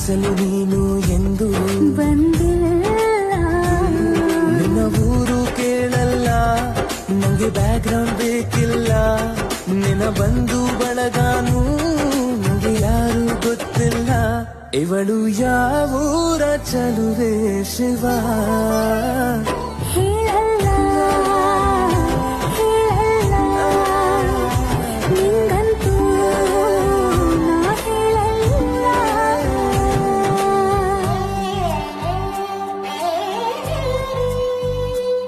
ಅಸಲು ನೀನು ಎಂದು ಬಂದಿಲ್ಲ. ನಿನ್ನ ಊರು ಕೇಳಲ್ಲ, ನಂಗೆ ಬ್ಯಾಕ್ಗ್ರೌಂಡ್ ಬೇಕಿಲ್ಲ. ನಿನ್ನ ಬಂಧು ಬಳಗಾನು ನಂಗೆ ಯಾರು ಗೊತ್ತಿಲ್ಲ. ಇವಳು ಯಾವೂರ ಚಲುವೆ ಶಿವ.